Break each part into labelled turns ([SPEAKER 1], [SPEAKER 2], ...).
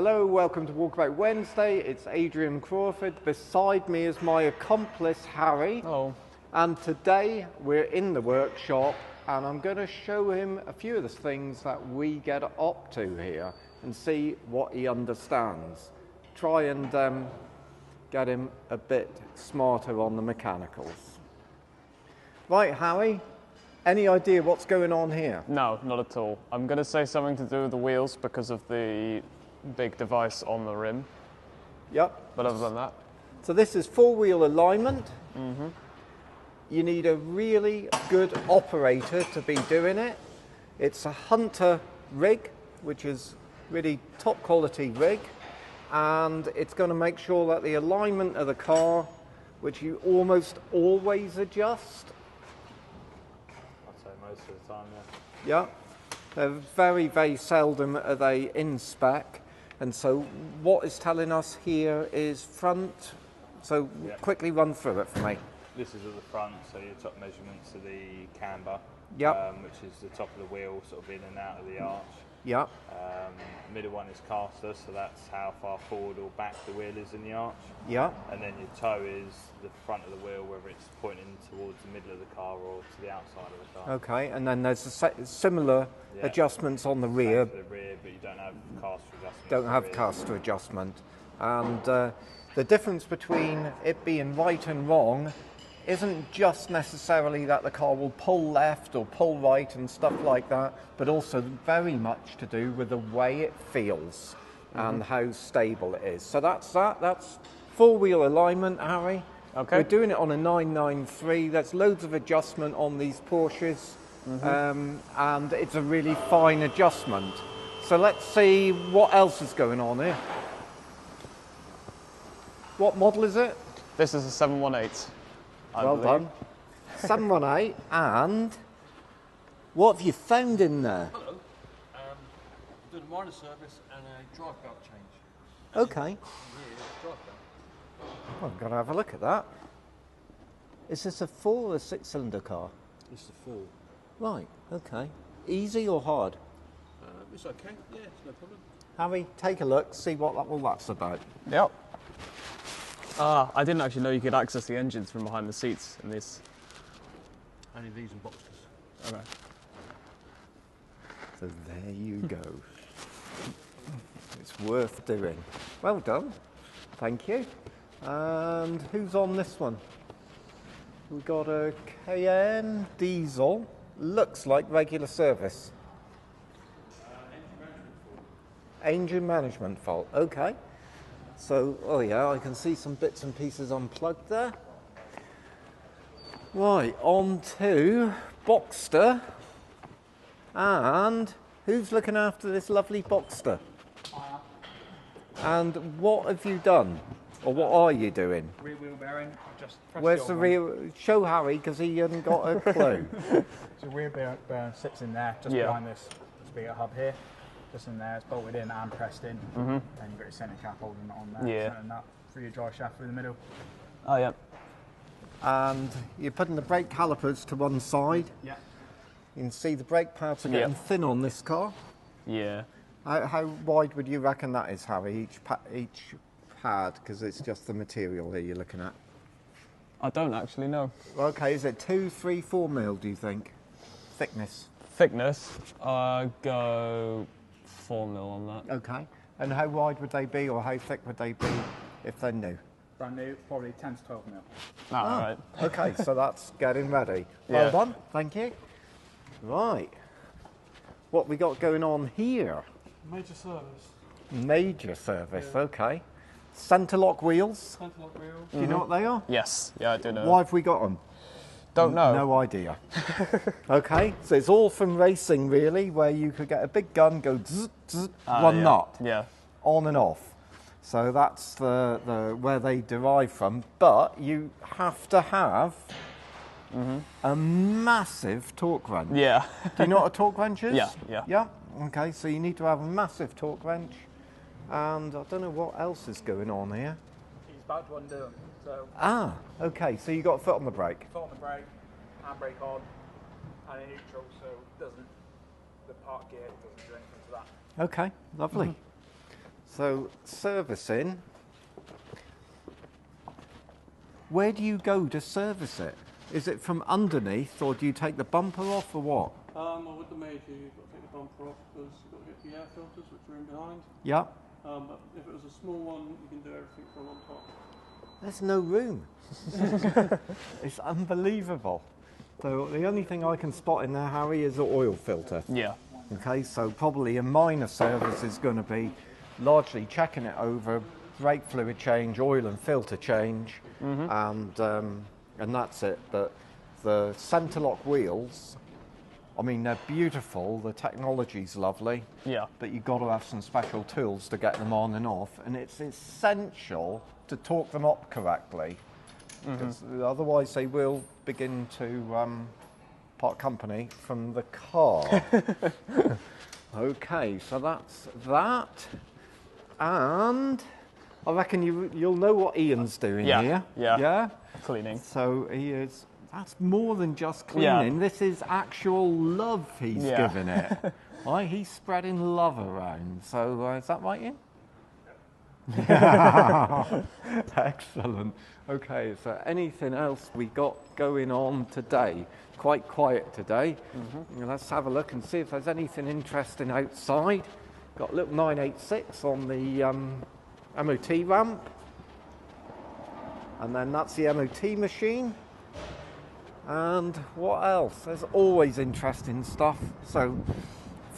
[SPEAKER 1] Hello, welcome to Walkabout Wednesday. It's Adrian Crawford. Beside me is my accomplice, Harry.
[SPEAKER 2] Hello.
[SPEAKER 1] And today we're in the workshop and I'm going to show him a few of the things that we get up to here and see what he understands. Try and get him a bit smarter on the mechanicals. Right, Harry, any idea what's going on here?
[SPEAKER 2] No, not at all. I'm going to say something to do with the wheels because of the big device on the rim.
[SPEAKER 1] Yep.
[SPEAKER 2] But other than that.
[SPEAKER 1] So this is four-wheel alignment. Mm-hmm. You need a really good operator to be doing it. It's a Hunter rig, which is really top quality rig. And it's going to make sure that the alignment of the car, which you almost always adjust.
[SPEAKER 3] I'd say most of the time,
[SPEAKER 1] yeah. They're very, very seldom are they in spec. And so what it's telling us here is front. So quickly run through it for me.
[SPEAKER 3] This is at the front, so your top measurements are the camber, which is the top of the wheel, sort of in and out of the arch.
[SPEAKER 1] Yep.
[SPEAKER 3] Middle one is caster, so that's how far forward or back the wheel is in the arch.
[SPEAKER 1] Yep.
[SPEAKER 3] And then your toe is the front of the wheel, whether it's pointing towards the middle of the car or to the outside of the car.
[SPEAKER 1] Okay, and then there's similar adjustments on the rear.
[SPEAKER 3] Same for the rear, but you don't have caster adjustment.
[SPEAKER 1] Don't have caster adjustment. And the difference between it being right and wrong isn't just necessarily that the car will pull left or pull right and stuff like that, but also very much to do with the way it feels and how stable it is. So that's that. That's four-wheel alignment, Harry.
[SPEAKER 2] Okay.
[SPEAKER 1] We're doing it on a 993. There's loads of adjustment on these Porsches, and it's a really fine adjustment. So let's see what else is going on here. What model is it?
[SPEAKER 2] This is a 718.
[SPEAKER 1] Well done. 718, and what have you found in there?
[SPEAKER 4] Hello. Doing a minor service and a drive belt change.
[SPEAKER 1] Okay.
[SPEAKER 4] Here, drive belt.
[SPEAKER 1] Well, I'm going to have a look at that. Is this a 4 or a 6-cylinder car?
[SPEAKER 4] It's the 4.
[SPEAKER 1] Right, okay. Easy or hard?
[SPEAKER 4] It's okay, yeah, it's no problem.
[SPEAKER 1] Harry, take a look, see what all that's about.
[SPEAKER 2] Yep. I didn't actually know you could access the engines from behind the seats in this.
[SPEAKER 4] Only these and Boxsters.
[SPEAKER 2] Okay.
[SPEAKER 1] So there you go. It's worth doing. Well done. Thank you. And who's on this one? We've got a Cayman diesel. Looks like regular service. Engine management fault. Okay. So, oh yeah, I can see some bits and pieces unplugged there. Right, on to Boxster. And who's looking after this lovely Boxster? And what have you done? Or what are you doing?
[SPEAKER 5] Rear wheel bearing. Just
[SPEAKER 1] where's the rear? Show Harry, because he hasn't got a clue.
[SPEAKER 5] So rear bearing sits in there, just behind this speaker hub here. Just in there, it's bolted in and pressed in. And you've got your centre cap holding it on there.
[SPEAKER 2] Yeah.
[SPEAKER 5] And that for your drive shaft through the middle.
[SPEAKER 2] Oh, yeah.
[SPEAKER 1] And you're putting the brake calipers to one side.
[SPEAKER 5] Yeah.
[SPEAKER 1] You can see the brake pads are getting thin on this car.
[SPEAKER 2] Yeah.
[SPEAKER 1] How wide would you reckon that is, Harry, each pad? Because it's just the material here you're looking at.
[SPEAKER 2] I don't actually know.
[SPEAKER 1] Okay, is it 2, 3, 4 mil, do you think? Thickness?
[SPEAKER 2] Thickness, go 4 mil on that.
[SPEAKER 1] Okay. And how wide would they be, or how thick would they be if they're new?
[SPEAKER 5] Brand new, probably 10 to 12 mil.
[SPEAKER 2] Right.
[SPEAKER 1] Okay, so that's getting ready. Well
[SPEAKER 2] Yeah.
[SPEAKER 1] done, thank you. Right. What we got going on here?
[SPEAKER 4] Major service.
[SPEAKER 1] Major service, okay. Centre lock wheels.
[SPEAKER 4] Centre lock wheel.
[SPEAKER 1] Do you know what they are?
[SPEAKER 2] Yes, yeah, I do know.
[SPEAKER 1] Why have we got them?
[SPEAKER 2] Don't know.
[SPEAKER 1] No idea. Okay, so it's all from racing really, where you could get a big gun, go zzz, zzz, one knot,
[SPEAKER 2] Yeah.
[SPEAKER 1] on and off. So that's the where they derive from. But you have to have a massive torque wrench.
[SPEAKER 2] Yeah.
[SPEAKER 1] Do you know what a torque wrench is?
[SPEAKER 2] Yeah, yeah.
[SPEAKER 1] Yeah? Okay, so you need to have a massive torque wrench. And I don't know what else is going on here.
[SPEAKER 5] He's about to undo them. So
[SPEAKER 1] Ah, okay, so you got a foot on the brake.
[SPEAKER 5] foot on the brake, handbrake on, and in neutral, so the park gear doesn't do anything to that.
[SPEAKER 1] Okay, lovely. So servicing. Where do you go to service it? Is it from underneath, or do you take the bumper off, or what?
[SPEAKER 4] Well, with the major, you've got to take the bumper off because you've got to get the air filters, which are in behind.
[SPEAKER 1] Yeah.
[SPEAKER 4] But if it was a small one, you can do everything from on top.
[SPEAKER 1] There's no room. It's unbelievable. So the only thing I can spot in there, Harry, is the oil filter.
[SPEAKER 2] Yeah.
[SPEAKER 1] Okay, so probably a minor service is going to be largely checking it over, brake fluid change, oil and filter change, and that's it. But the centre lock wheels, I mean, they're beautiful. The technology's lovely.
[SPEAKER 2] Yeah.
[SPEAKER 1] But you've got to have some special tools to get them on and off, and it's essential to torque them up correctly, because otherwise they will begin to part company from the car. Okay, so that's that, and I reckon you'll know what Ian's doing here. Yeah.
[SPEAKER 2] Cleaning.
[SPEAKER 1] So that's more than just cleaning. This is actual love he's giving it. Right, he's spreading love around. So is that right, Ian? Excellent. Okay, so anything else we got going on today? Quite quiet today. Let's have a look and see if there's anything interesting outside. Got a little 986 on the MOT ramp, and then that's the MOT machine. And what else? There's always interesting stuff. So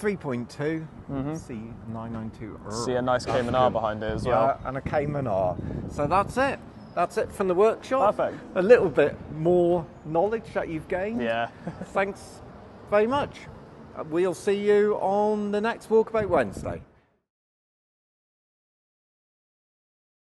[SPEAKER 1] 3.2, C992.
[SPEAKER 2] See a nice Cayman R behind it as well.
[SPEAKER 1] Yeah, and a Cayman R. So that's it. That's it from the workshop.
[SPEAKER 2] Perfect.
[SPEAKER 1] A little bit more knowledge that you've gained.
[SPEAKER 2] Yeah.
[SPEAKER 1] Thanks very much. We'll see you on the next Walkabout Wednesday.